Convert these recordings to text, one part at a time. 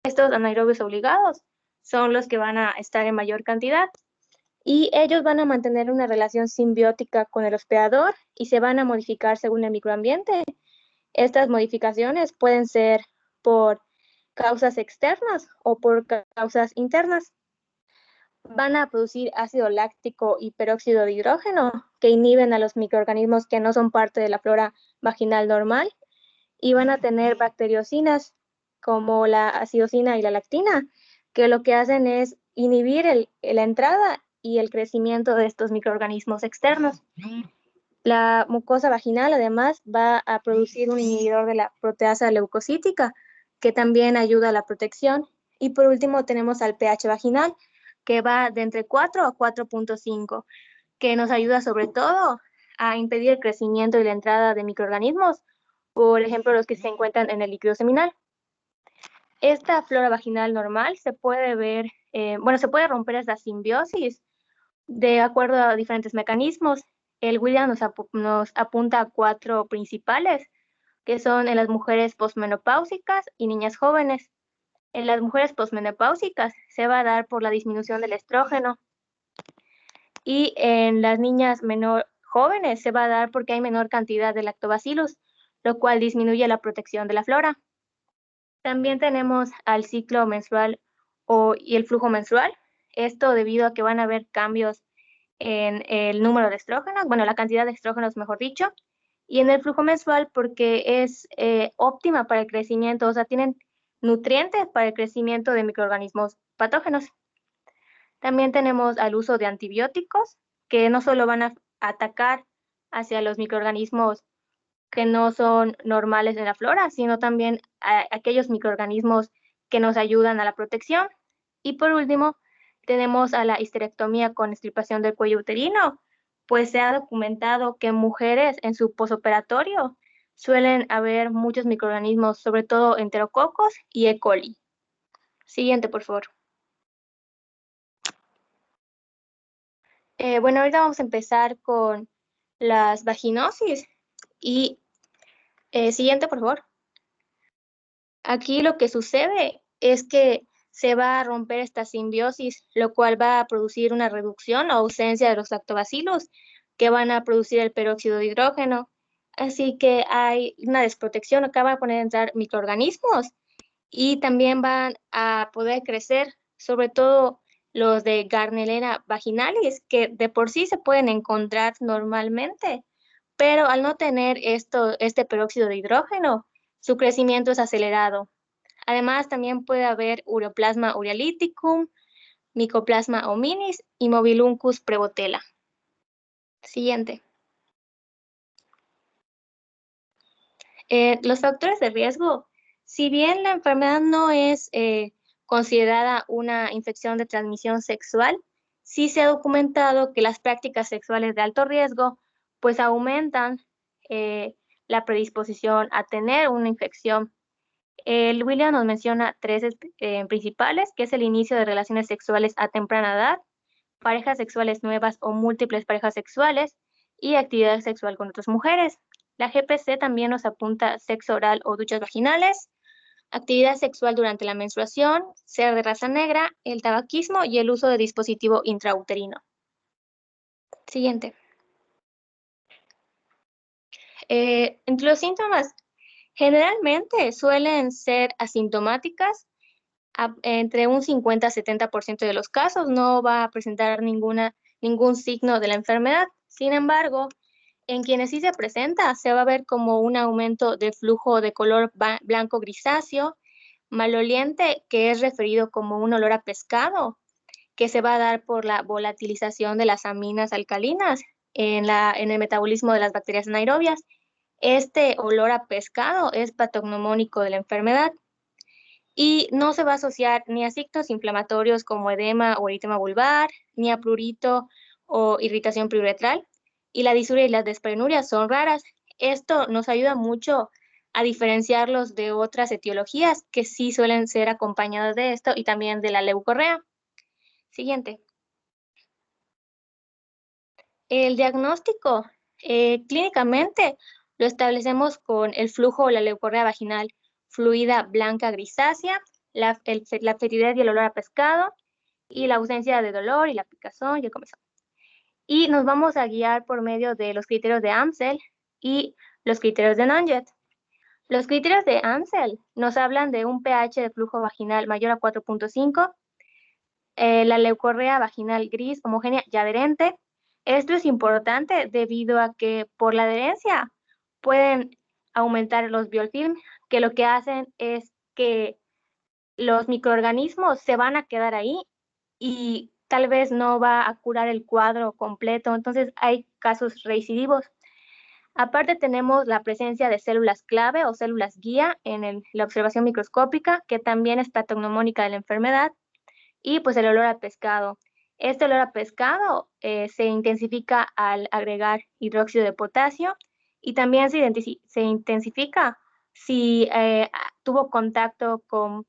Estos anaerobios obligados son los que van a estar en mayor cantidad y ellos van a mantener una relación simbiótica con el hospedador y se van a modificar según el microambiente. Estas modificaciones pueden ser por causas externas o por causas internas. Van a producir ácido láctico y peróxido de hidrógeno que inhiben a los microorganismos que no son parte de la flora vaginal normal y van a tener bacteriocinas como la acidocina y la lactina, que lo que hacen es inhibir la entrada y el crecimiento de estos microorganismos externos. La mucosa vaginal además va a producir un inhibidor de la proteasa leucocítica, que también ayuda a la protección. Y por último tenemos al pH vaginal, que va de entre 4 a 4.5, que nos ayuda sobre todo a impedir el crecimiento y la entrada de microorganismos, por ejemplo, los que se encuentran en el líquido seminal. Esta flora vaginal normal se puede ver, se puede romper esta simbiosis de acuerdo a diferentes mecanismos. El William nos apunta a 4 principales, que son en las mujeres posmenopáusicas y niñas jóvenes. En las mujeres posmenopáusicas se va a dar por la disminución del estrógeno y en las niñas jóvenes se va a dar porque hay menor cantidad de lactobacillus, lo cual disminuye la protección de la flora. También tenemos al ciclo menstrual y el flujo menstrual. Esto debido a que van a haber cambios en el número de estrógenos, la cantidad de estrógenos, mejor dicho, y en el flujo menstrual porque es óptima para el crecimiento, o sea, tienen nutrientes para el crecimiento de microorganismos patógenos. También tenemos al uso de antibióticos, que no solo van a atacar hacia los microorganismos que no son normales en la flora, sino también a aquellos microorganismos que nos ayudan a la protección. Y por último, tenemos a la histerectomía con extirpación del cuello uterino, pues se ha documentado que en mujeres en su posoperatorio suelen haber muchos microorganismos, sobre todo enterococos y E. coli. Siguiente, por favor. Ahorita vamos a empezar con las vaginosis y siguiente, por favor. Aquí lo que sucede es que se va a romper esta simbiosis, lo cual va a producir una reducción o ausencia de los lactobacilos que van a producir el peróxido de hidrógeno. Así que hay una desprotección, acá van a poder entrar microorganismos y también van a poder crecer, sobre todo los de Gardnerella vaginalis, que de por sí se pueden encontrar normalmente, pero al no tener este peróxido de hidrógeno, su crecimiento es acelerado. Además, también puede haber Ureaplasma urealyticum, Mycoplasma hominis y Mobiluncus prevotella. Siguiente. Los factores de riesgo. Si bien la enfermedad no es considerada una infección de transmisión sexual, sí se ha documentado que las prácticas sexuales de alto riesgo pues aumentan la predisposición a tener una infección. El William nos menciona 3 principales, que es el inicio de relaciones sexuales a temprana edad, parejas sexuales nuevas o múltiples parejas sexuales y actividad sexual con otras mujeres. La GPC también nos apunta sexo oral o duchas vaginales, actividad sexual durante la menstruación, ser de raza negra, el tabaquismo y el uso de dispositivo intrauterino. Siguiente. Entre los síntomas, generalmente suelen ser asintomáticas. Entre un 50 a 70% de los casos no va a presentar ningún signo de la enfermedad. Sin embargo, en quienes sí se presenta, se va a ver como un aumento de flujo de color blanco grisáceo, maloliente, que es referido como un olor a pescado, que se va a dar por la volatilización de las aminas alcalinas en el metabolismo de las bacterias anaerobias. Este olor a pescado es patognomónico de la enfermedad y no se va a asociar ni a signos inflamatorios como edema o eritema vulvar, ni a prurito o irritación periuretral, y la disuria y las despenurias son raras. Esto nos ayuda mucho a diferenciarlos de otras etiologías que sí suelen ser acompañadas de esto y también de la leucorrea. Siguiente. El diagnóstico, clínicamente, lo establecemos con el flujo o la leucorrea vaginal fluida blanca grisácea, la fetidez y el olor a pescado, y la ausencia de dolor y la picazón y el comezón. Y nos vamos a guiar por medio de los criterios de Amsel y los criterios de Nanjet. Los criterios de Amsel nos hablan de un pH de flujo vaginal mayor a 4.5, la leucorrea vaginal gris, homogénea y adherente. Esto es importante debido a que por la adherencia pueden aumentar los biofilm, que lo que hacen es que los microorganismos se van a quedar ahí y tal vez no va a curar el cuadro completo, entonces hay casos recidivos. Aparte tenemos la presencia de células clave o células guía en la observación microscópica, que también es patognomónica de la enfermedad, y pues el olor a pescado. Este olor a pescado se intensifica al agregar hidróxido de potasio y también se intensifica si tuvo contacto con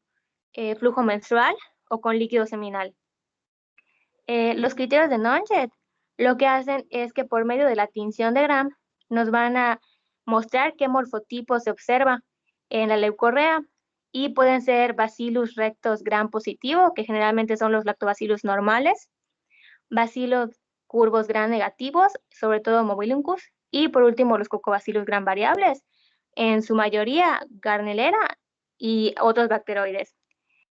flujo menstrual o con líquido seminal. Los criterios de Nonjet lo que hacen es que por medio de la tinción de Gram nos van a mostrar qué morfotipo se observa en la leucorrea y pueden ser Bacillus rectos Gram positivo, que generalmente son los lactobacillus normales, Bacillus curvos Gram negativos, sobre todo Mobiluncus, y por último los Cocobacillus Gram variables, en su mayoría Garnelera y otros bacteroides.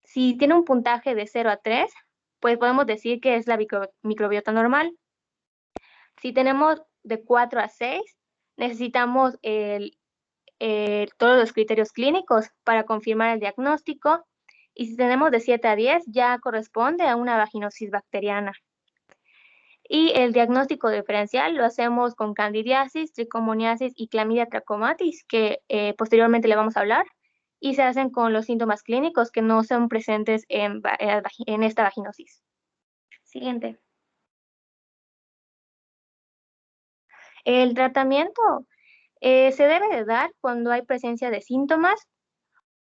Si tiene un puntaje de 0 a 3, pues podemos decir que es la microbiota normal. Si tenemos de 4 a 6, necesitamos todos los criterios clínicos para confirmar el diagnóstico. Y si tenemos de 7 a 10, ya corresponde a una vaginosis bacteriana. Y el diagnóstico diferencial lo hacemos con candidiasis, tricomoniasis y clamidia trachomatis, que posteriormente le vamos a hablar, y se hacen con los síntomas clínicos que no son presentes en esta vaginosis. Siguiente. El tratamiento se debe de dar cuando hay presencia de síntomas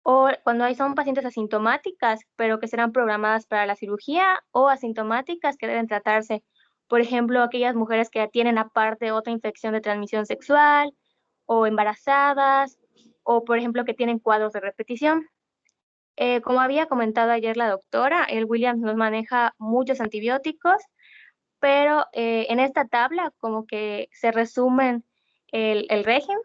o cuando son pacientes asintomáticas, pero que serán programadas para la cirugía, o asintomáticas que deben tratarse. Por ejemplo, aquellas mujeres que tienen aparte otra infección de transmisión sexual, o embarazadas, o por ejemplo que tienen cuadros de repetición. Como había comentado ayer la doctora, el Williams nos maneja muchos antibióticos, pero en esta tabla como que se resumen el régimen,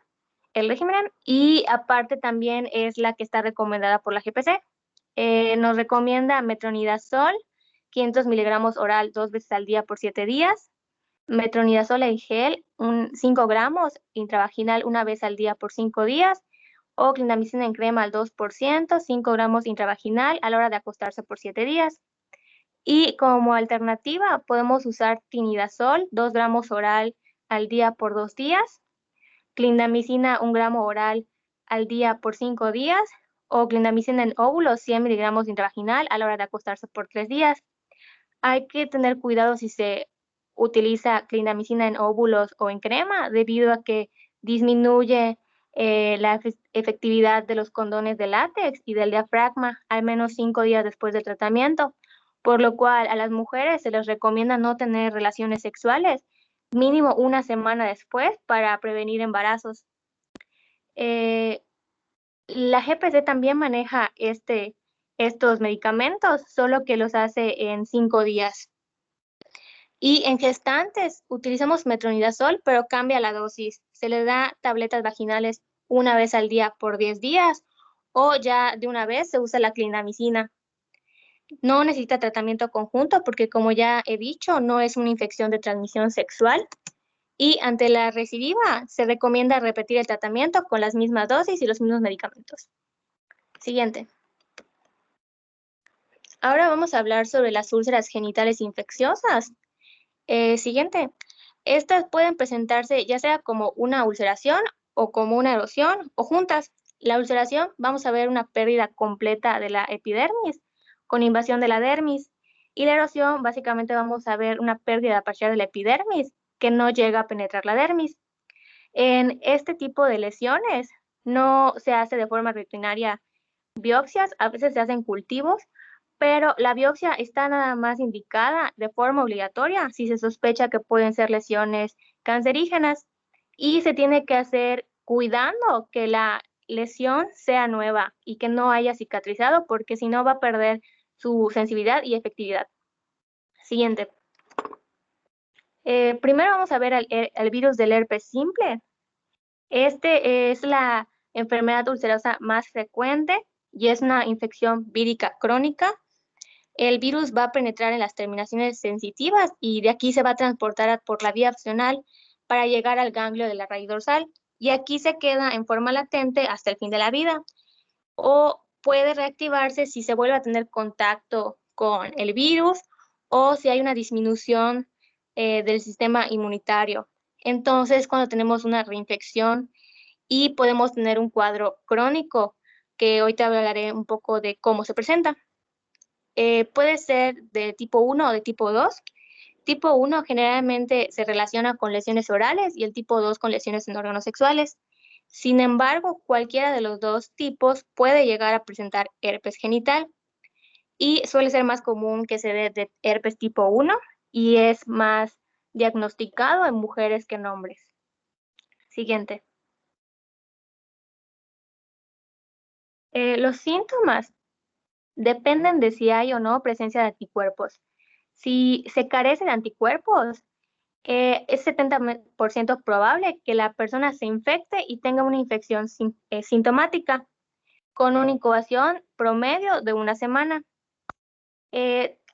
y aparte también es la que está recomendada por la GPC. Nos recomienda metronidazol, 500 miligramos oral 2 veces al día por 7 días, metronidazol en gel, 5 gramos intravaginal una vez al día por 5 días, o clindamicina en crema al 2%, 5 gramos intravaginal a la hora de acostarse por 7 días. Y como alternativa podemos usar tinidazol, 2 gramos oral al día por 2 días, clindamicina 1 gramo oral al día por 5 días, o clindamicina en óvulos 100 miligramos intravaginal a la hora de acostarse por 3 días. Hay que tener cuidado si se utiliza clindamicina en óvulos o en crema, debido a que disminuye la efectividad de los condones de látex y del diafragma al menos 5 días después del tratamiento, por lo cual a las mujeres se les recomienda no tener relaciones sexuales mínimo una semana después para prevenir embarazos. La GPC también maneja estos medicamentos, solo que los hace en 5 días. Y en gestantes utilizamos metronidazol, pero cambia la dosis. Se le da tabletas vaginales una vez al día por 10 días, o ya de una vez se usa la clindamicina. No necesita tratamiento conjunto porque, como ya he dicho, no es una infección de transmisión sexual. Y ante la recidiva se recomienda repetir el tratamiento con las mismas dosis y los mismos medicamentos. Siguiente. Ahora vamos a hablar sobre las úlceras genitales infecciosas. Siguiente. Estas pueden presentarse ya sea como una ulceración o como una erosión o juntas. La ulceración, vamos a ver una pérdida completa de la epidermis con invasión de la dermis. Y la erosión, básicamente vamos a ver una pérdida parcial de la epidermis que no llega a penetrar la dermis. En este tipo de lesiones no se hace de forma rutinaria biopsias, a veces se hacen cultivos, pero la biopsia está nada más indicada de forma obligatoria si se sospecha que pueden ser lesiones cancerígenas, y se tiene que hacer cuidando que la lesión sea nueva y que no haya cicatrizado, porque si no va a perder su sensibilidad y efectividad. Siguiente. Primero vamos a ver el virus del herpes simple. Este es la enfermedad ulcerosa más frecuente y es una infección vírica crónica. El virus va a penetrar en las terminaciones sensitivas y de aquí se va a transportar por la vía opcional para llegar al ganglio de la raíz dorsal y aquí se queda en forma latente hasta el fin de la vida o puede reactivarse si se vuelve a tener contacto con el virus o si hay una disminución del sistema inmunitario. Entonces, cuando tenemos una reinfección y podemos tener un cuadro crónico, que hoy te hablaré un poco de cómo se presenta. Puede ser de tipo 1 o de tipo 2. Tipo 1 generalmente se relaciona con lesiones orales y el tipo 2 con lesiones en órganos sexuales. Sin embargo, cualquiera de los dos tipos puede llegar a presentar herpes genital y suele ser más común que se dé de herpes tipo 1 y es más diagnosticado en mujeres que en hombres. Siguiente. Los síntomas dependen de si hay o no presencia de anticuerpos. Si se carece de anticuerpos, es 70% probable que la persona se infecte y tenga una infección sintomática con una incubación promedio de una semana.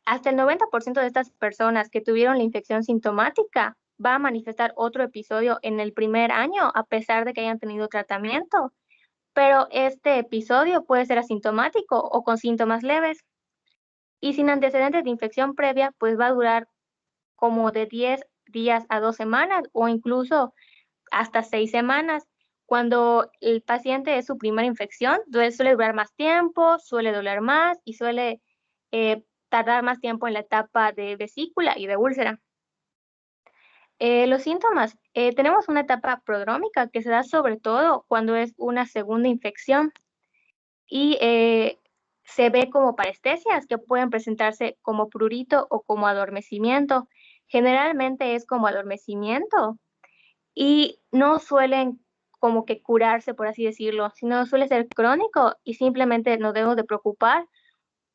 Hasta el 90% de estas personas que tuvieron la infección sintomática va a manifestar otro episodio en el primer año a pesar de que hayan tenido tratamiento, pero este episodio puede ser asintomático o con síntomas leves. Y sin antecedentes de infección previa, pues va a durar como de 10 días a 2 semanas o incluso hasta 6 semanas. Cuando el paciente es su primera infección, suele durar más tiempo, suele doler más y suele tardar más tiempo en la etapa de vesícula y de úlcera. Los síntomas. Tenemos una etapa prodrómica que se da sobre todo cuando es una segunda infección y se ve como parestesias que pueden presentarse como prurito o como adormecimiento. Generalmente es como adormecimiento y no suelen como que curarse, por así decirlo, sino suele ser crónico y simplemente nos debemos de preocupar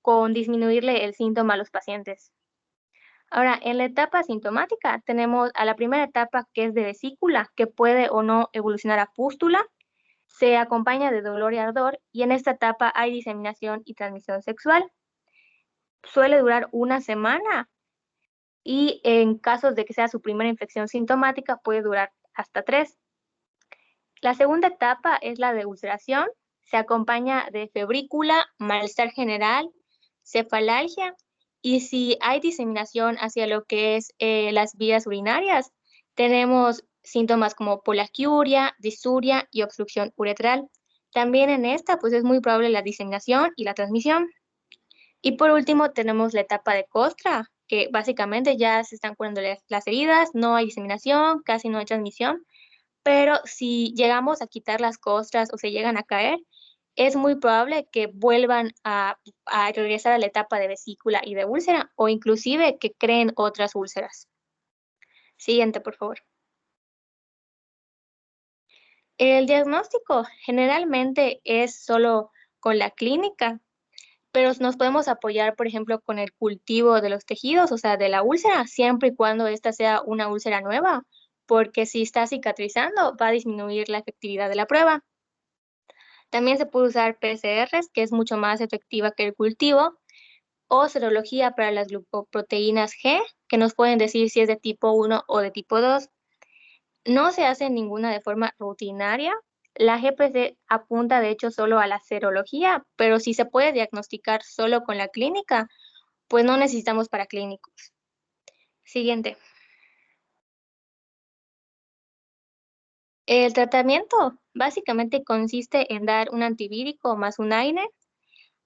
con disminuirle el síntoma a los pacientes. Ahora, en la etapa sintomática tenemos a la primera etapa que es de vesícula, que puede o no evolucionar a pústula, se acompaña de dolor y ardor y en esta etapa hay diseminación y transmisión sexual. Suele durar una semana y en casos de que sea su primera infección sintomática puede durar hasta 3. La segunda etapa es la de ulceración. Se acompaña de febrícula, malestar general, cefalalgia y si hay diseminación hacia lo que es las vías urinarias, tenemos síntomas como poliaquiuria, disuria y obstrucción uretral. También en esta, pues es muy probable la diseminación y la transmisión. Y por último, tenemos la etapa de costra, que básicamente ya se están curando las heridas, no hay diseminación, casi no hay transmisión, pero si llegamos a quitar las costras o se llegan a caer, es muy probable que vuelvan a regresar a la etapa de vesícula y de úlcera o inclusive que creen otras úlceras. Siguiente, por favor. El diagnóstico generalmente es solo con la clínica, pero nos podemos apoyar, por ejemplo, con el cultivo de los tejidos, o sea, de la úlcera, siempre y cuando esta sea una úlcera nueva, porque si está cicatrizando va a disminuir la efectividad de la prueba. También se puede usar PCRs, que es mucho más efectiva que el cultivo, o serología para las glucoproteínas G, que nos pueden decir si es de tipo 1 o de tipo 2. No se hace ninguna de forma rutinaria. La GPC apunta de hecho solo a la serología, pero si se puede diagnosticar solo con la clínica, pues no necesitamos paraclínicos. Siguiente. El tratamiento básicamente consiste en dar un antivírico más un AINE,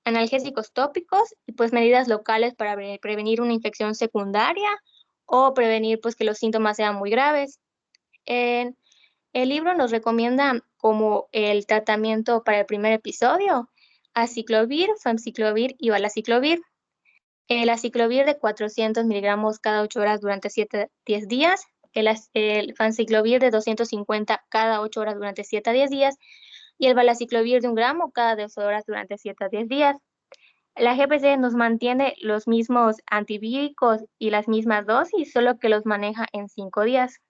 analgésicos tópicos y pues medidas locales para prevenir una infección secundaria o prevenir pues que los síntomas sean muy graves. En el libro nos recomienda como el tratamiento para el primer episodio aciclovir, famciclovir y valaciclovir. El aciclovir de 400 miligramos cada 8 horas durante 7-10 días, el famciclovir de 250 cada 8 horas durante 7 a 10 días, y el valaciclovir de 1 gramo cada 12 horas durante 7 a 10 días. La GPC nos mantiene los mismos antivíricos y las mismas dosis, solo que los maneja en 5 días.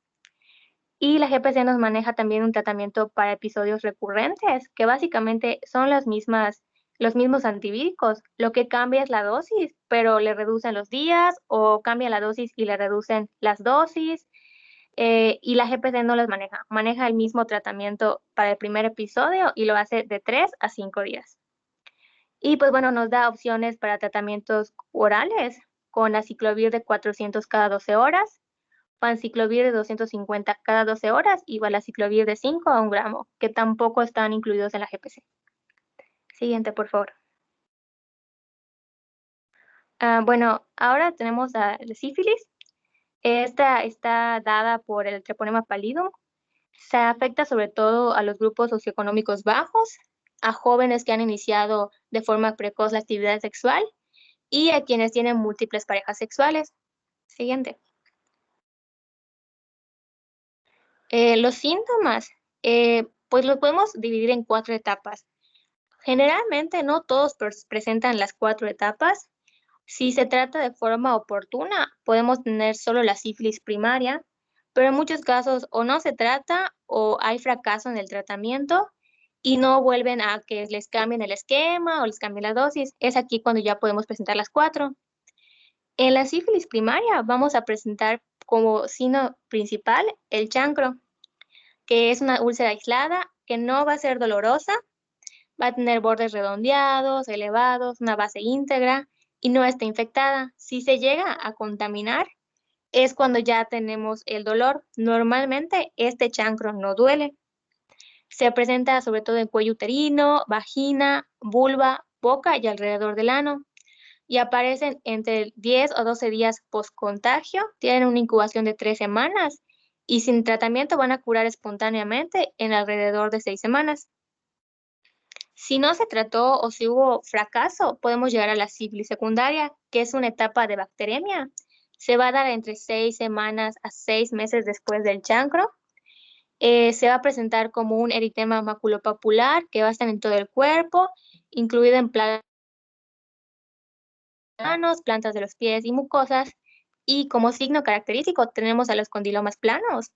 Y la GPC nos maneja también un tratamiento para episodios recurrentes, que básicamente son los mismos antivíricos. Lo que cambia es la dosis, pero le reducen los días o cambia la dosis y le reducen las dosis. Y la GPC no las maneja. Maneja el mismo tratamiento para el primer episodio y lo hace de 3 a 5 días. Y pues bueno, nos da opciones para tratamientos orales con aciclovir de 400 cada 12 horas, panciclovir de 250 cada 12 horas y valaciclovir de 5 a 1 gramo, que tampoco están incluidos en la GPC. Siguiente, por favor. Bueno, ahora tenemos la sífilis. Esta está dada por el Treponema pallidum. Se afecta sobre todo a los grupos socioeconómicos bajos, a jóvenes que han iniciado de forma precoz la actividad sexual y a quienes tienen múltiples parejas sexuales. Siguiente. Los síntomas, pues los podemos dividir en 4 etapas. Generalmente no todos presentan las 4 etapas. Si se trata de forma oportuna, podemos tener solo la sífilis primaria, pero en muchos casos o no se trata o hay fracaso en el tratamiento y no vuelven a que les cambien el esquema o les cambien la dosis. Es aquí cuando ya podemos presentar las 4. En la sífilis primaria vamos a presentar como signo principal el chancro, que es una úlcera aislada que no va a ser dolorosa, va a tener bordes redondeados, elevados, una base íntegra y no está infectada. Si se llega a contaminar, es cuando ya tenemos el dolor. Normalmente este chancro no duele. Se presenta sobre todo en cuello uterino, vagina, vulva, boca y alrededor del ano. Y aparecen entre 10 o 12 días post-contagio, tienen una incubación de 3 semanas y sin tratamiento van a curar espontáneamente en alrededor de 6 semanas. Si no se trató o si hubo fracaso, podemos llegar a la sífilis secundaria, que es una etapa de bacteremia. Se va a dar entre 6 semanas a 6 meses después del chancro. Se va a presentar como un eritema maculopapular que va a estar en todo el cuerpo, incluido en manos, plantas de los pies y mucosas. Y como signo característico tenemos a los condilomas planos,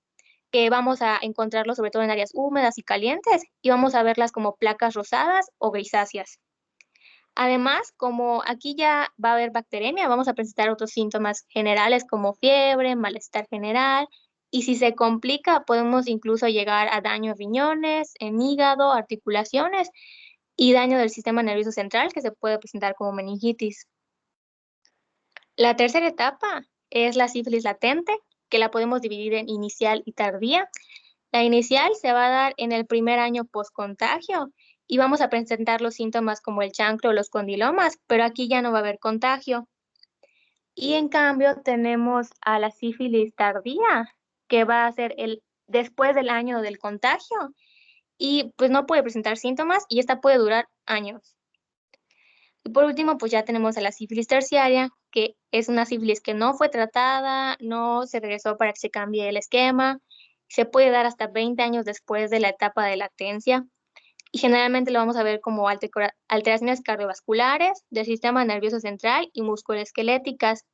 que vamos a encontrarlos sobre todo en áreas húmedas y calientes, y vamos a verlas como placas rosadas o grisáceas. Además, como aquí ya va a haber bacteremia, vamos a presentar otros síntomas generales como fiebre, malestar general, y si se complica, podemos incluso llegar a daño en riñones, en hígado, articulaciones y daño del sistema nervioso central que se puede presentar como meningitis. La tercera etapa es la sífilis latente, que la podemos dividir en inicial y tardía. La inicial se va a dar en el primer año post-contagio y vamos a presentar los síntomas como el chancro o los condilomas, pero aquí ya no va a haber contagio. Y en cambio tenemos a la sífilis tardía, que va a ser después del año del contagio y pues no puede presentar síntomas y esta puede durar años. Y por último, pues ya tenemos a la sífilis terciaria, que es una sífilis que no fue tratada, no se regresó para que se cambie el esquema, se puede dar hasta 20 años después de la etapa de latencia y generalmente lo vamos a ver como alteraciones cardiovasculares del sistema nervioso central y musculoesqueléticas.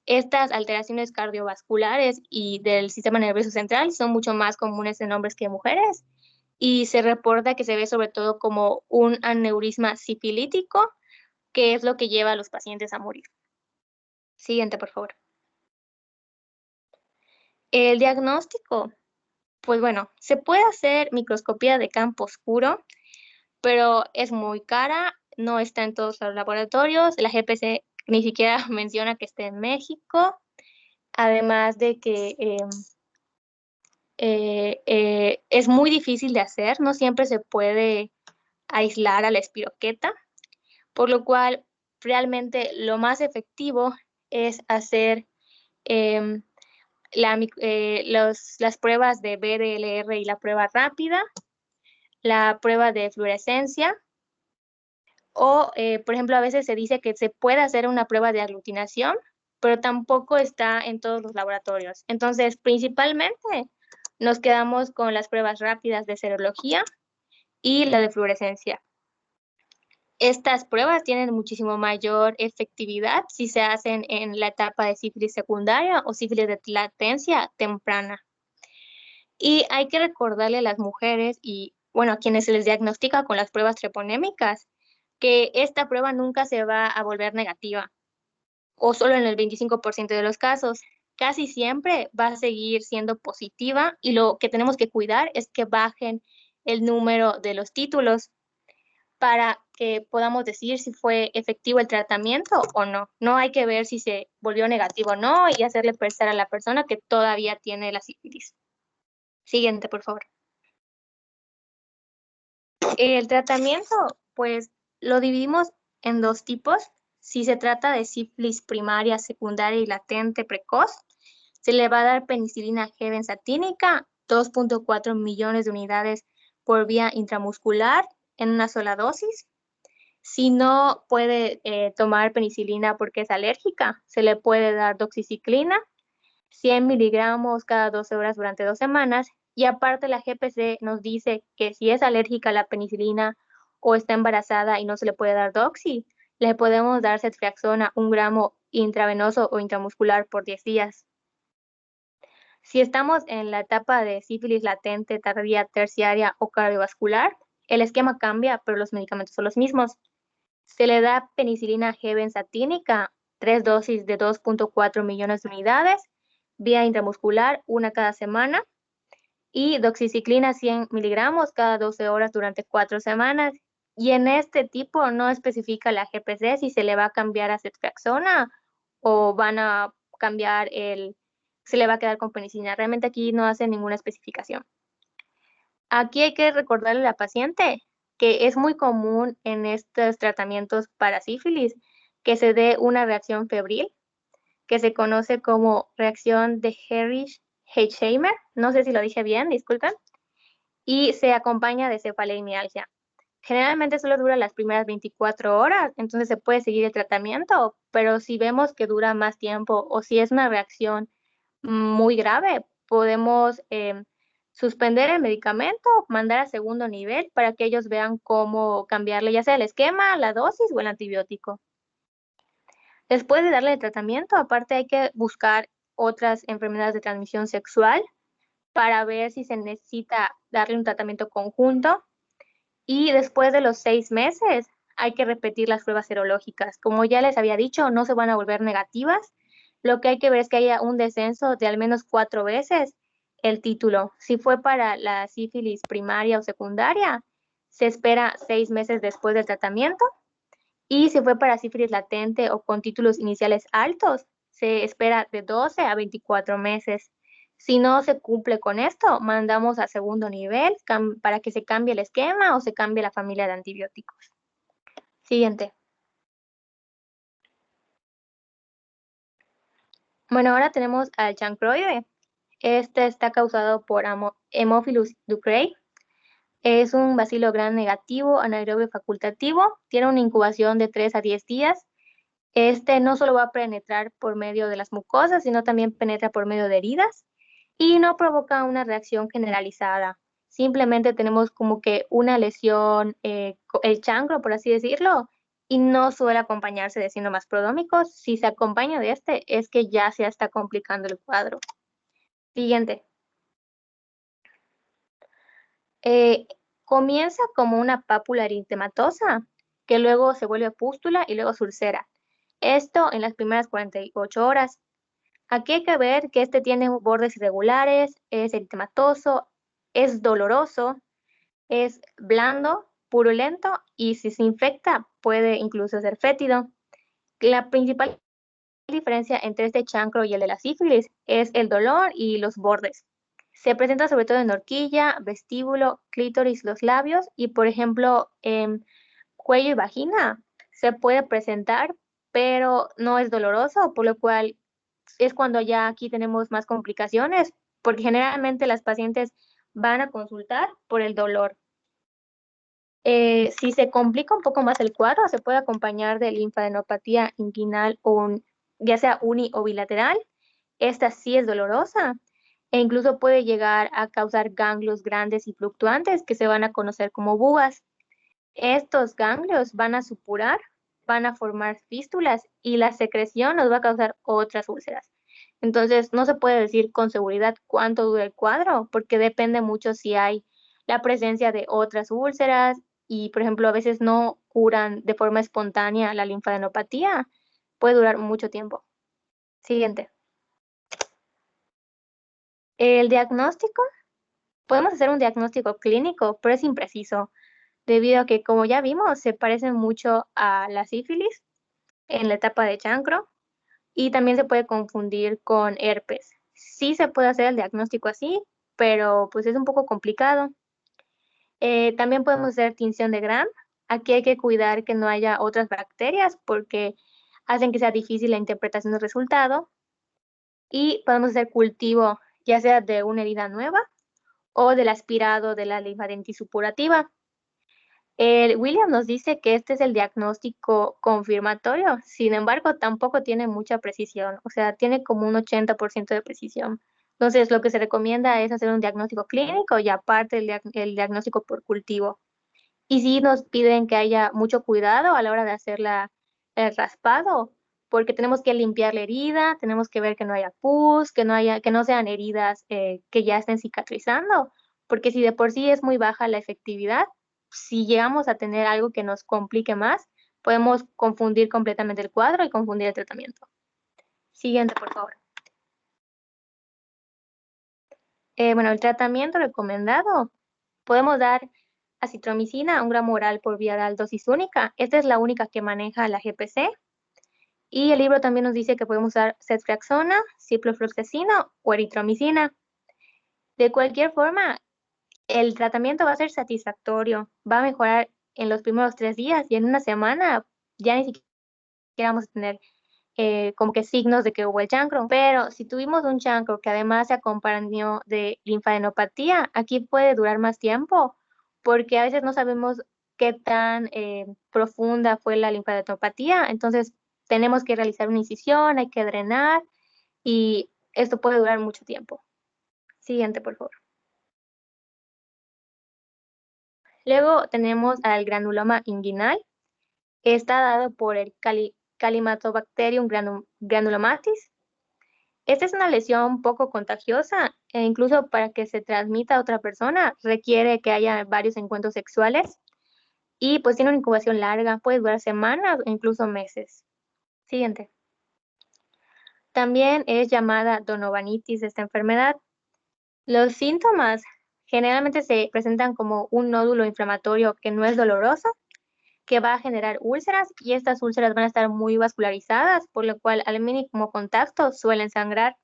Estas alteraciones cardiovasculares y del sistema nervioso central son mucho más comunes en hombres que en mujeres y se reporta que se ve sobre todo como un aneurisma sifilítico, que es lo que lleva a los pacientes a morir. Siguiente, por favor. El diagnóstico, pues bueno, se puede hacer microscopía de campo oscuro, pero es muy cara, no está en todos los laboratorios, la GPC ni siquiera menciona que esté en México, además de que es muy difícil de hacer, no siempre se puede aislar a la espiroqueta, por lo cual realmente lo más efectivo es hacer las pruebas de BDLR y la prueba rápida, la prueba de fluorescencia, o, por ejemplo, a veces se dice que se puede hacer una prueba de aglutinación, pero tampoco está en todos los laboratorios. Entonces, principalmente nos quedamos con las pruebas rápidas de serología y la de fluorescencia. Estas pruebas tienen muchísimo mayor efectividad si se hacen en la etapa de sífilis secundaria o sífilis de latencia temprana. Y hay que recordarle a las mujeres y, bueno, a quienes se les diagnostica con las pruebas treponémicas, que esta prueba nunca se va a volver negativa, o solo en el 25% de los casos. Casi siempre va a seguir siendo positiva y lo que tenemos que cuidar es que bajen el número de los títulos para que podamos decir si fue efectivo el tratamiento o no. No hay que ver si se volvió negativo o no y hacerle pensar a la persona que todavía tiene la sífilis. Siguiente, por favor. El tratamiento, pues lo dividimos en dos tipos. Si se trata de sífilis primaria, secundaria y latente precoz, se le va a dar penicilina G benzatínica, 2.4 millones de unidades por vía intramuscular en una sola dosis. Si no puede tomar penicilina porque es alérgica, se le puede dar doxiciclina, 100 miligramos cada 12 horas durante 2 semanas. Y aparte la GPC nos dice que si es alérgica a la penicilina o está embarazada y no se le puede dar doxi, le podemos dar ceftriaxona 1 gramo intravenoso o intramuscular por 10 días. Si estamos en la etapa de sífilis latente, tardía, terciaria o cardiovascular, el esquema cambia, pero los medicamentos son los mismos. Se le da penicilina G benzatínica, 3 dosis de 2.4 millones de unidades, vía intramuscular, una cada semana, y doxiciclina 100 miligramos cada 12 horas durante 4 semanas. Y en este tipo no especifica la GPC si se le va a cambiar a ceftriaxona o van a cambiar se le va a quedar con penicilina. Realmente aquí no hace ninguna especificación. Aquí hay que recordarle a la paciente que es muy común en estos tratamientos para sífilis que se dé una reacción febril, que se conoce como reacción de Herrich-Hersheimer, no sé si lo dije bien, disculpen, y se acompaña de cefalea y mialgia. Generalmente solo dura las primeras 24 horas, entonces se puede seguir el tratamiento, pero si vemos que dura más tiempo o si es una reacción muy grave, podemos suspender el medicamento, mandar a segundo nivel para que ellos vean cómo cambiarle ya sea el esquema, la dosis o el antibiótico. Después de darle el tratamiento, aparte hay que buscar otras enfermedades de transmisión sexual para ver si se necesita darle un tratamiento conjunto. Y después de los 6 meses hay que repetir las pruebas serológicas. Como ya les había dicho, no se van a volver negativas. Lo que hay que ver es que haya un descenso de al menos 4 veces el título. Si fue para la sífilis primaria o secundaria, se espera 6 meses después del tratamiento. Y si fue para sífilis latente o con títulos iniciales altos, se espera de 12 a 24 meses. Si no se cumple con esto, mandamos a segundo nivel para que se cambie el esquema o se cambie la familia de antibióticos. Siguiente. Bueno, ahora tenemos al chancroide. Este está causado por Haemophilus ducreyi. Es un bacilo gram negativo, anaerobio facultativo. Tiene una incubación de 3 a 10 días. Este no solo va a penetrar por medio de las mucosas, sino también penetra por medio de heridas y no provoca una reacción generalizada. Simplemente tenemos como que una lesión, el chancro, por así decirlo, y no suele acompañarse de síntomas prodrómicos. Si se acompaña de este, es que ya se está complicando el cuadro. Siguiente. Comienza como una pápula eritematosa, que luego se vuelve pústula y luego úlcera. Esto en las primeras 48 horas. Aquí hay que ver que este tiene bordes irregulares, es eritematoso, es doloroso, es blando, purulento y si se infecta puede incluso ser fétido. La principal diferencia entre este chancro y el de la sífilis es el dolor y los bordes. Se presenta sobre todo en horquilla, vestíbulo, clítoris, los labios y, por ejemplo, en cuello y vagina se puede presentar, pero no es doloroso, por lo cual es cuando ya aquí tenemos más complicaciones, porque generalmente las pacientes van a consultar por el dolor. Si se complica un poco más el cuadro, se puede acompañar de linfadenopatía inguinal o ya sea uni o bilateral. Esta sí es dolorosa e incluso puede llegar a causar ganglios grandes y fluctuantes que se van a conocer como bugas. Estos ganglios van a supurar, van a formar fístulas y la secreción nos va a causar otras úlceras. Entonces, no se puede decir con seguridad cuánto dura el cuadro, porque depende mucho si hay la presencia de otras úlceras y, por ejemplo, a veces no curan de forma espontánea la linfadenopatía. Puede durar mucho tiempo. Siguiente. El diagnóstico. Podemos hacer un diagnóstico clínico, pero es impreciso, debido a que, como ya vimos, se parece mucho a la sífilis en la etapa de chancro y también se puede confundir con herpes. Sí se puede hacer el diagnóstico así, pero pues es un poco complicado. También podemos hacer tinción de Gram. Aquí hay que cuidar que no haya otras bacterias porque hacen que sea difícil la interpretación del resultado. Y podemos hacer cultivo ya sea de una herida nueva o del aspirado de la linfadenitis supurativa. William nos dice que este es el diagnóstico confirmatorio, sin embargo, tampoco tiene mucha precisión, o sea, tiene como un 80% de precisión. Entonces, lo que se recomienda es hacer un diagnóstico clínico y aparte el diagnóstico por cultivo. Y sí nos piden que haya mucho cuidado a la hora de hacer el raspado, porque tenemos que limpiar la herida, tenemos que ver que no haya pus, que no sean heridas que ya estén cicatrizando, porque si de por sí es muy baja la efectividad, si llegamos a tener algo que nos complique más, podemos confundir completamente el cuadro y confundir el tratamiento. Siguiente, por favor. Bueno, el tratamiento recomendado, podemos dar acitromicina, 1 gramo oral por vía oral, dosis única. Esta es la única que maneja la GPC. Y el libro también nos dice que podemos usar ceftriaxona, ciprofloxacino o eritromicina. De cualquier forma, el tratamiento va a ser satisfactorio, va a mejorar en los primeros 3 días y en una semana ya ni siquiera vamos a tener como que signos de que hubo el chancro. Pero si tuvimos un chancro que además se acompañó de linfadenopatía, aquí puede durar más tiempo porque a veces no sabemos qué tan profunda fue la linfadenopatía. Entonces tenemos que realizar una incisión, hay que drenar y esto puede durar mucho tiempo. Siguiente, por favor. Luego tenemos al granuloma inguinal. Está dado por el Calimantobacterium granulomatis. Esta es una lesión poco contagiosa e incluso para que se transmita a otra persona requiere que haya varios encuentros sexuales y pues tiene una incubación larga, puede durar semanas o incluso meses. Siguiente. También es llamada donovanitis esta enfermedad. Los síntomas generalmente se presentan como un nódulo inflamatorio que no es doloroso, que va a generar úlceras y estas úlceras van a estar muy vascularizadas, por lo cual al mínimo contacto suelen sangrar.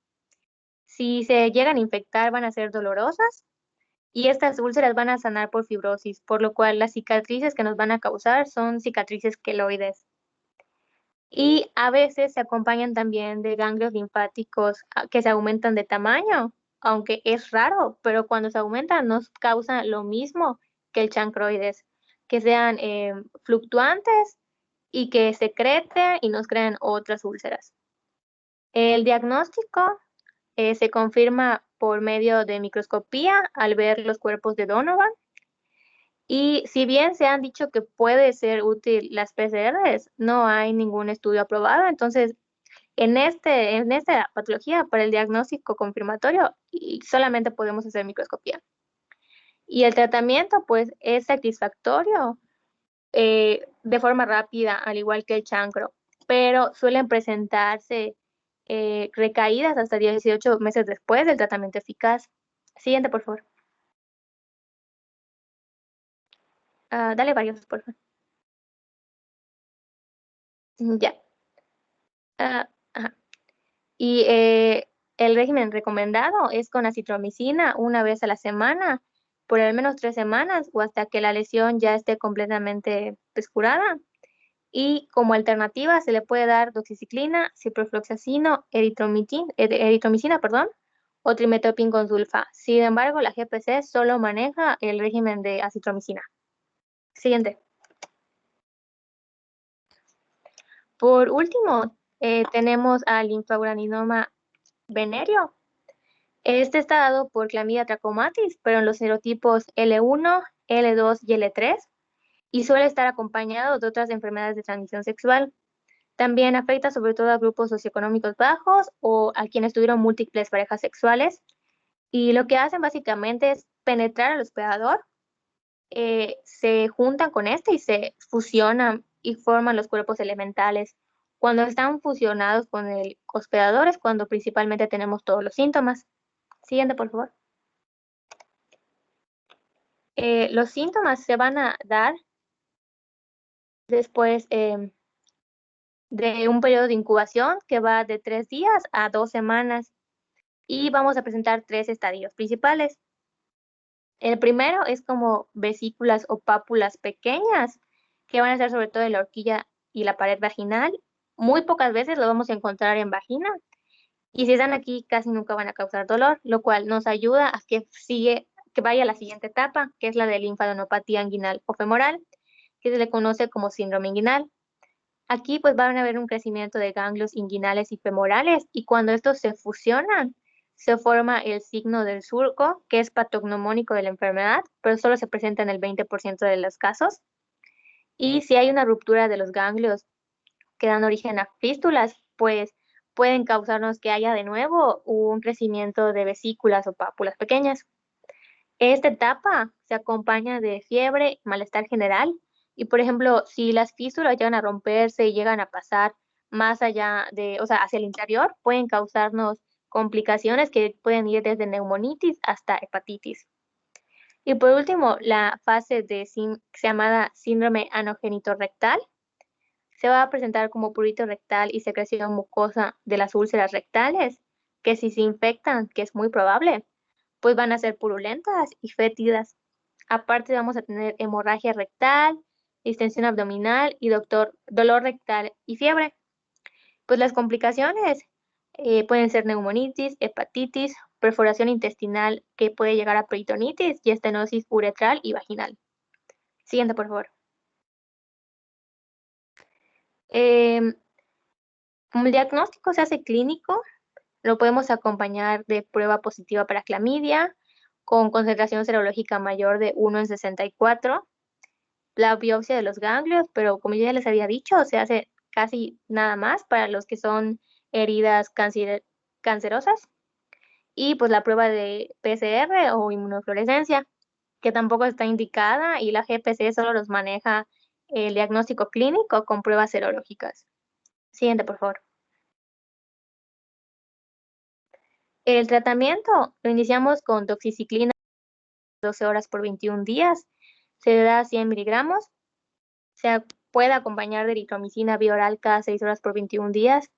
Si se llegan a infectar van a ser dolorosas y estas úlceras van a sanar por fibrosis, por lo cual las cicatrices que nos van a causar son cicatrices queloides. Y a veces se acompañan también de ganglios linfáticos que se aumentan de tamaño, aunque es raro, pero cuando se aumentan nos causa lo mismo que el chancroides, que sean fluctuantes y que secreten y nos crean otras úlceras. El diagnóstico se confirma por medio de microscopía al ver los cuerpos de Donovan. Y si bien se han dicho que puede ser útil las PCRs, no hay ningún estudio aprobado. Entonces, en esta patología, para el diagnóstico confirmatorio, solamente podemos hacer microscopía. Y el tratamiento, pues, es satisfactorio de forma rápida, al igual que el chancro, pero suelen presentarse recaídas hasta 18 meses después del tratamiento eficaz. Siguiente, por favor. Dale varios, por favor. Ya. Ajá. Y el régimen recomendado es con acitromicina 1 vez a la semana, por al menos 3 semanas o hasta que la lesión ya esté completamente pues, curada. Y como alternativa se le puede dar doxiciclina, ciprofloxacino, eritromicina, perdón, o trimetopin con sulfa. Sin embargo, la GPC solo maneja el régimen de acitromicina. Siguiente. Por último, tenemos al linfograninoma venéreo. Este está dado por Clamidia trachomatis, pero en los serotipos L1, L2 y L3, y suele estar acompañado de otras enfermedades de transmisión sexual. También afecta sobre todo a grupos socioeconómicos bajos o a quienes tuvieron múltiples parejas sexuales. Y lo que hacen básicamente es penetrar al hospedador, se juntan con este y se fusionan y forman los cuerpos elementales. Cuando están fusionados con el hospedador es cuando principalmente tenemos todos los síntomas. Siguiente, por favor. Los síntomas se van a dar después de un periodo de incubación que va de 3 días a 2 semanas y vamos a presentar 3 estadios principales. El primero es como vesículas o pápulas pequeñas que van a estar sobre todo en la horquilla y la pared vaginal. Muy pocas veces lo vamos a encontrar en vagina y si están aquí casi nunca van a causar dolor, lo cual nos ayuda a que vaya a la siguiente etapa, que es la de linfadenopatía inguinal o femoral, que se le conoce como síndrome inguinal. Aquí pues van a haber un crecimiento de ganglios inguinales y femorales y cuando estos se fusionan, se forma el signo del surco, que es patognomónico de la enfermedad, pero solo se presenta en el 20% de los casos. Y si hay una ruptura de los ganglios que dan origen a fístulas, pues pueden causarnos que haya de nuevo un crecimiento de vesículas o pápulas pequeñas. Esta etapa se acompaña de fiebre, malestar general y, por ejemplo, si las fístulas llegan a romperse y llegan a pasar más allá de, o sea, hacia el interior, pueden causarnos complicaciones que pueden ir desde neumonitis hasta hepatitis. Y por último, la fase llamada síndrome anogénito rectal se va a presentar como prurito rectal y secreción mucosa de las úlceras rectales, que si se infectan, que es muy probable, pues van a ser purulentas y fétidas. Aparte vamos a tener hemorragia rectal, distensión abdominal y dolor rectal y fiebre. Pues las complicaciones pueden ser neumonitis, hepatitis, perforación intestinal que puede llegar a peritonitis y estenosis uretral y vaginal. Siguiente, por favor. El diagnóstico se hace clínico, lo podemos acompañar de prueba positiva para clamidia, con concentración serológica mayor de 1 en 64, la biopsia de los ganglios, pero como yo ya les había dicho, se hace casi nada más para los que son heridas cancerosas, y pues la prueba de PCR o inmunofluorescencia, que tampoco está indicada, y la GPC solo los maneja el diagnóstico clínico con pruebas serológicas. Siguiente, por favor. El tratamiento lo iniciamos con doxiciclina 12 horas por 21 días, se da 100 miligramos, se puede acompañar de eritromicina vía oral cada 6 horas por 21 días.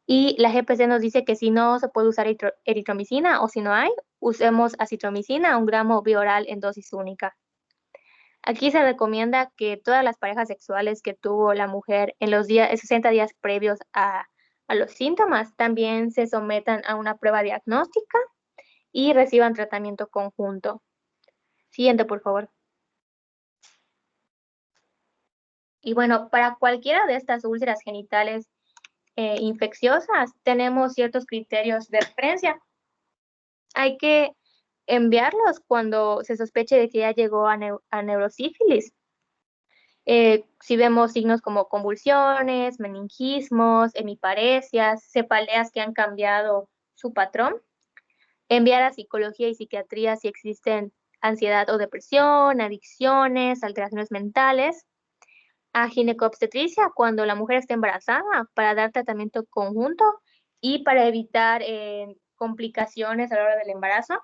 Y la GPC nos dice que si no se puede usar eritromicina o si no hay, usemos acitromicina, 1 gramo vía oral en dosis única. Aquí se recomienda que todas las parejas sexuales que tuvo la mujer en los 60 días previos a los síntomas también se sometan a una prueba diagnóstica y reciban tratamiento conjunto. Siguiente, por favor. Y bueno, para cualquiera de estas úlceras genitales infecciosas, tenemos ciertos criterios de referencia. Hay que enviarlos cuando se sospeche de que ya llegó a neurosífilis. Si vemos signos como convulsiones, meningismos, hemiparesias, cefaleas que han cambiado su patrón, enviar a psicología y psiquiatría si existen ansiedad o depresión, adicciones, alteraciones mentales, a ginecobstetricia cuando la mujer está embarazada para dar tratamiento conjunto y para evitar complicaciones a la hora del embarazo,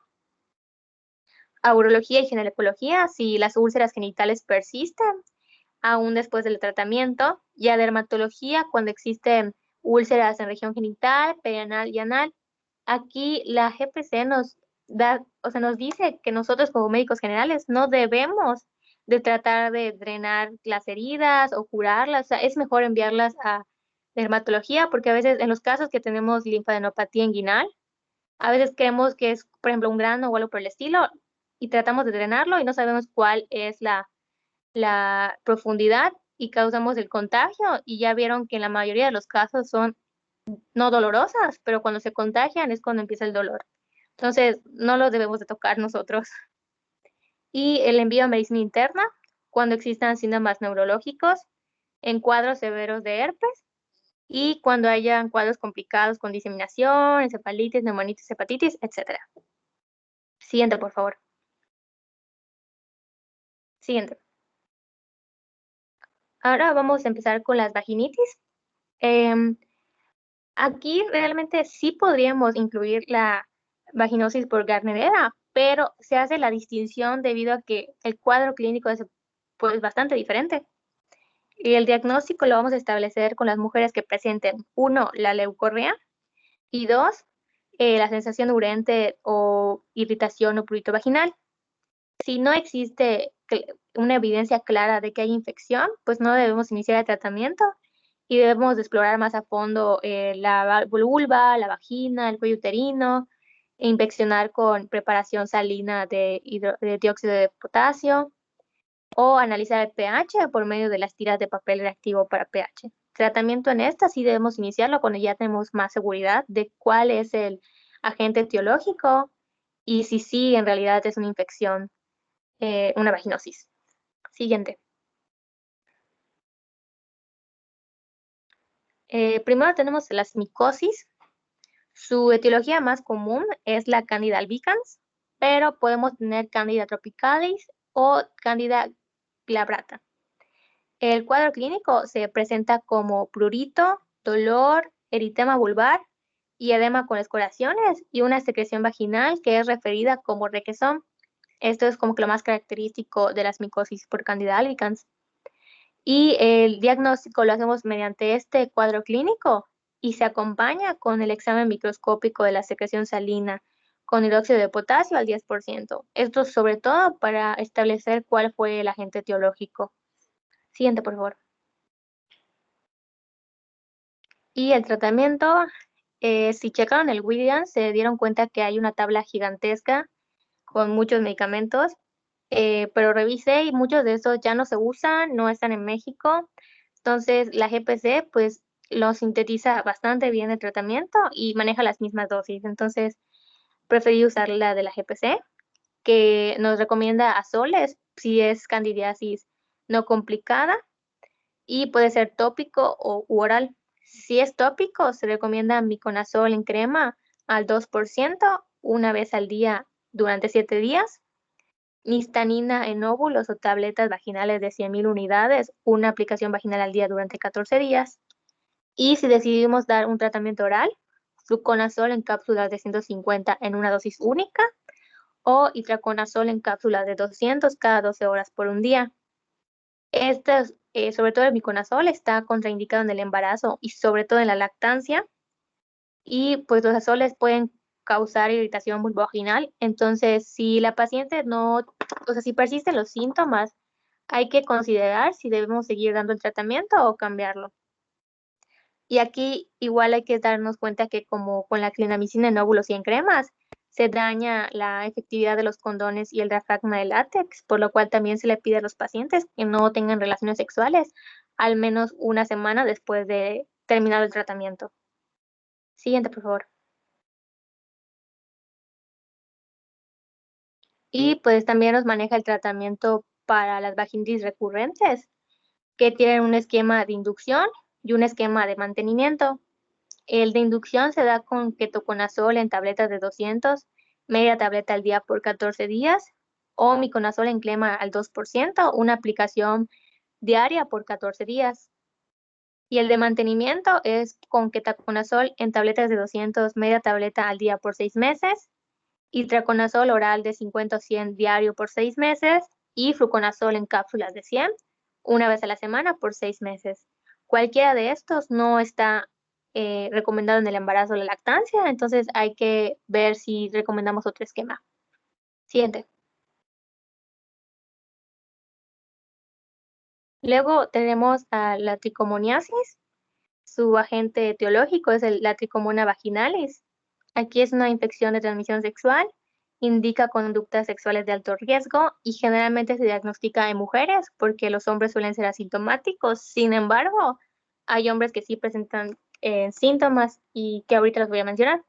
a urología y ginecología si las úlceras genitales persisten aún después del tratamiento, y a dermatología cuando existen úlceras en región genital, perianal y anal. Aquí la GPC nos da, o sea, nos dice que nosotros como médicos generales no debemos de tratar de drenar las heridas o curarlas, o sea, es mejor enviarlas a dermatología porque a veces en los casos que tenemos linfadenopatía inguinal, a veces creemos que es, por ejemplo, un grano o algo por el estilo y tratamos de drenarlo y no sabemos cuál es la profundidad y causamos el contagio y ya vieron que en la mayoría de los casos son no dolorosas, pero cuando se contagian es cuando empieza el dolor. Entonces, no lo debemos de tocar nosotros. Y el envío a medicina interna, cuando existan síntomas neurológicos, en cuadros severos de herpes, y cuando hayan cuadros complicados con diseminación, encefalitis, neumonitis, hepatitis, etc. Siguiente, por favor. Siguiente. Ahora vamos a empezar con las vaginitis. Em, Aquí realmente sí podríamos incluir la vaginosis por Gardnerella, pero se hace la distinción debido a que el cuadro clínico es pues bastante diferente. Y el diagnóstico lo vamos a establecer con las mujeres que presenten, uno, la leucorrea y dos, la sensación urente o irritación o prurito vaginal. Si no existe una evidencia clara de que hay infección, pues no debemos iniciar el tratamiento y debemos de explorar más a fondo la vulva, la vagina, el cuello uterino, e inspeccionar con preparación salina de dióxido de potasio o analizar el pH por medio de las tiras de papel reactivo para pH. Tratamiento en esta sí debemos iniciarlo cuando ya tenemos más seguridad de cuál es el agente etiológico y si sí en realidad es una infección, una vaginosis. Siguiente. Primero tenemos la micosis. Su etiología más común es la Candida albicans, pero podemos tener Candida tropicalis o Candida glabrata. El cuadro clínico se presenta como prurito, dolor, eritema vulvar y edema con escoriaciones y una secreción vaginal que es referida como requesón. Esto es como que lo más característico de las micosis por Candida albicans. Y el diagnóstico lo hacemos mediante este cuadro clínico y se acompaña con el examen microscópico de la secreción salina con hidróxido de potasio al 10%. Esto sobre todo para establecer cuál fue el agente etiológico. Siguiente, por favor. Y el tratamiento, si checaron el Williams, se dieron cuenta que hay una tabla gigantesca con muchos medicamentos, pero revisé y muchos de esos ya no se usan, no están en México. Entonces, la GPC, pues, lo sintetiza bastante bien el tratamiento y maneja las mismas dosis. Entonces, preferí usar la de la GPC, que nos recomienda azoles si es candidiasis no complicada y puede ser tópico o oral. Si es tópico, se recomienda miconazol en crema al 2% una vez al día durante 7 días, Nistanina en óvulos o tabletas vaginales de 100.000 unidades, una aplicación vaginal al día durante 14 días. Y si decidimos dar un tratamiento oral, fluconazol en cápsulas de 150 en una dosis única o itraconazol en cápsulas de 200 cada 12 horas por un día. Estas, sobre todo el miconazol, está contraindicado en el embarazo y sobre todo en la lactancia. Y pues los azoles pueden causar irritación vulvovaginal. Entonces, si la paciente no, o sea, si persisten los síntomas, hay que considerar si debemos seguir dando el tratamiento o cambiarlo. Y aquí igual hay que darnos cuenta que como con la clindamicina en óvulos y en cremas, se daña la efectividad de los condones y el diafragma de látex, por lo cual también se le pide a los pacientes que no tengan relaciones sexuales al menos una semana después de terminar el tratamiento. Siguiente, por favor. Y pues también nos maneja el tratamiento para las vaginitis recurrentes, que tienen un esquema de inducción y un esquema de mantenimiento. El de inducción se da con ketoconazol en tabletas de 200, media tableta al día por 14 días, o miconazol en crema al 2%, una aplicación diaria por 14 días. Y el de mantenimiento es con ketoconazol en tabletas de 200, media tableta al día por 6 meses, itraconazol oral de 50 o 100 diario por 6 meses y fluconazol en cápsulas de 100 una vez a la semana por 6 meses. Cualquiera de estos no está recomendado en el embarazo o la lactancia, entonces hay que ver si recomendamos otro esquema. Siguiente. Luego tenemos a la tricomoniasis. Su agente etiológico es la tricomona vaginalis. Aquí es una infección de transmisión sexual, indica conductas sexuales de alto riesgo y generalmente se diagnostica en mujeres porque los hombres suelen ser asintomáticos. Sin embargo, hay hombres que sí presentan síntomas y que ahorita los voy a mencionar.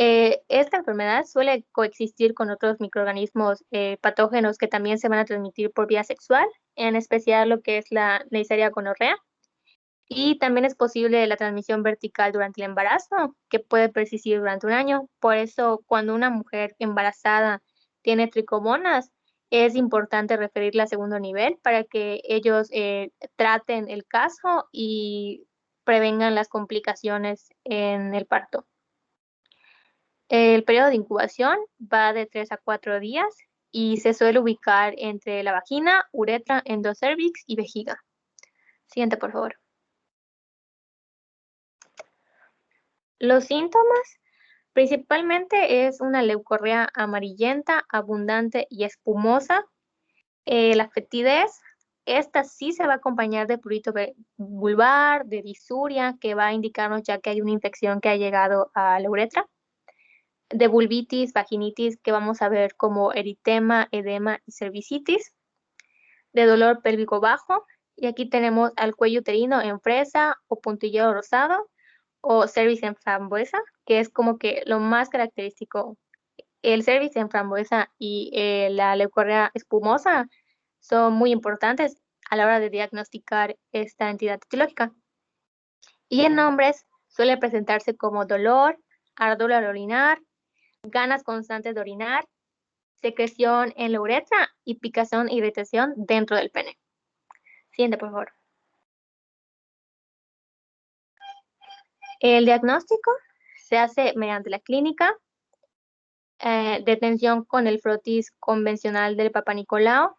Esta enfermedad suele coexistir con otros microorganismos patógenos que también se van a transmitir por vía sexual, en especial lo que es la Neisseria gonorrea. Y también es posible la transmisión vertical durante el embarazo, que puede persistir durante un año. Por eso, cuando una mujer embarazada tiene tricomonas, es importante referirla a segundo nivel para que ellos traten el caso y prevengan las complicaciones en el parto. El periodo de incubación va de 3 a 4 días y se suele ubicar entre la vagina, uretra, endocervix y vejiga. Siguiente, por favor. Los síntomas principalmente es una leucorrea amarillenta, abundante y espumosa. La fetidez, esta sí se va a acompañar de prurito vulvar, de disuria, que va a indicarnos ya que hay una infección que ha llegado a la uretra, de vulvitis, vaginitis, que vamos a ver como eritema, edema y cervicitis, de dolor pélvico bajo, y aquí tenemos al cuello uterino en fresa o puntillero rosado, o cervix en frambuesa, que es como que lo más característico. El cervix en frambuesa y la leucorrea espumosa son muy importantes a la hora de diagnosticar esta entidad etiológica. Y en hombres suele presentarse como dolor, ardor al orinar, ganas constantes de orinar, secreción en la uretra y picazón e irritación dentro del pene. Siguiente, por favor. El diagnóstico se hace mediante la clínica, detención con el frotis convencional del Papa Nicolau,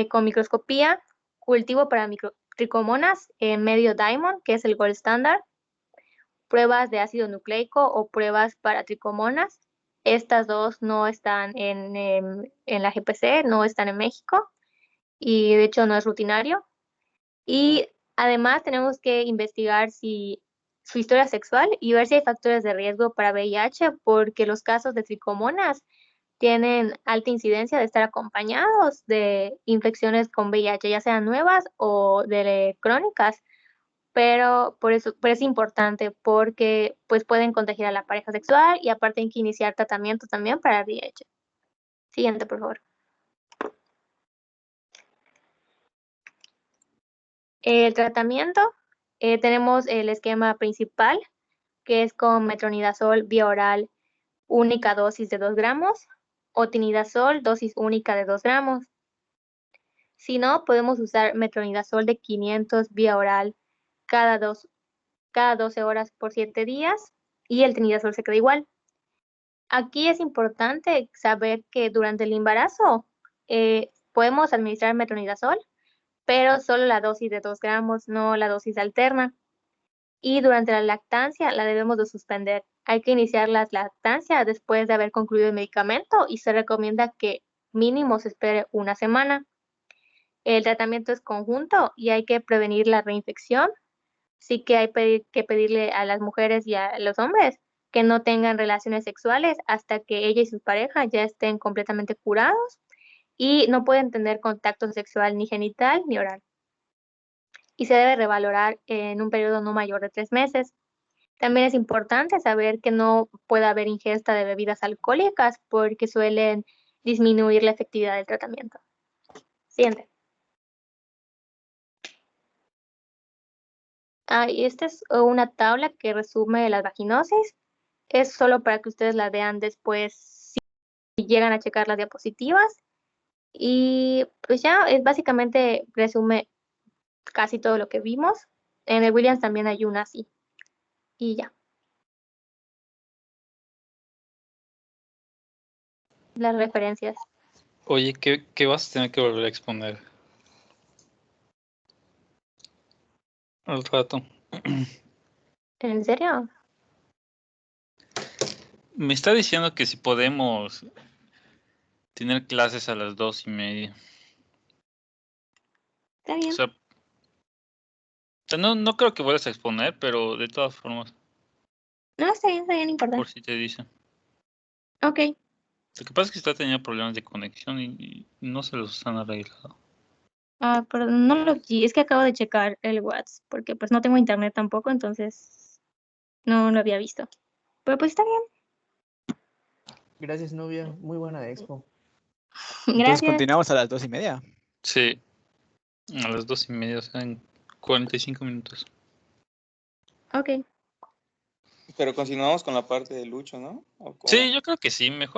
con microscopía, cultivo para tricomonas en medio Diamond, que es el gold standard, pruebas de ácido nucleico o pruebas para tricomonas. Estas dos no están en la GPC, no están en México y de hecho no es rutinario. Y además tenemos que investigar su historia sexual y ver si hay factores de riesgo para VIH, porque los casos de tricomonas tienen alta incidencia de estar acompañados de infecciones con VIH, ya sean nuevas o de crónicas, pero por eso es importante porque pues pueden contagiar a la pareja sexual y aparte hay que iniciar tratamiento también para VIH. Siguiente, por favor. El tratamiento, tenemos el esquema principal, que es con metronidazol vía oral, única dosis de 2 gramos, o tinidazol, dosis única de 2 gramos. Si no, podemos usar metronidazol de 500 vía oral cada 12 horas por 7 días y el tinidazol se queda igual. Aquí es importante saber que durante el embarazo podemos administrar metronidazol, pero solo la dosis de 2 gramos, no la dosis alterna. Y durante la lactancia la debemos de suspender. Hay que iniciar la lactancia después de haber concluido el medicamento y se recomienda que mínimo se espere una semana. El tratamiento es conjunto y hay que prevenir la reinfección. Sí que hay que pedirle a las mujeres y a los hombres que no tengan relaciones sexuales hasta que ella y su pareja ya estén completamente curados y no pueden tener contacto sexual ni genital ni oral. Y se debe revalorar en un periodo no mayor de 3 meses. También es importante saber que no puede haber ingesta de bebidas alcohólicas porque suelen disminuir la efectividad del tratamiento. Siguiente. Y esta es una tabla que resume las vaginosis. Es solo para que ustedes la vean después si llegan a checar las diapositivas. Y pues ya, es básicamente resume casi todo lo que vimos. En el Williams también hay una así. Y ya. Las referencias. Oye, ¿qué vas a tener que volver a exponer al rato? ¿En serio? Me está diciendo que si podemos tener clases a las 2:30. Está O bien. sea, no creo que vuelvas a exponer, pero de todas formas, No, está bien, no importa. por si te dicen. Ok. Lo que pasa es que está teniendo problemas de conexión y no se los han arreglado. Pero no es que acabo de checar el WhatsApp porque pues no tengo internet tampoco, entonces no lo había visto. Pero pues está bien. Gracias, novia. Muy buena expo. Entonces Gracias. continuamos a las 2:30. Sí, a las 2:30, o sea, en 45 minutos. Ok. Pero continuamos con la parte de Lucho, ¿no? ¿O cómo? Sí, yo creo que sí, mejor.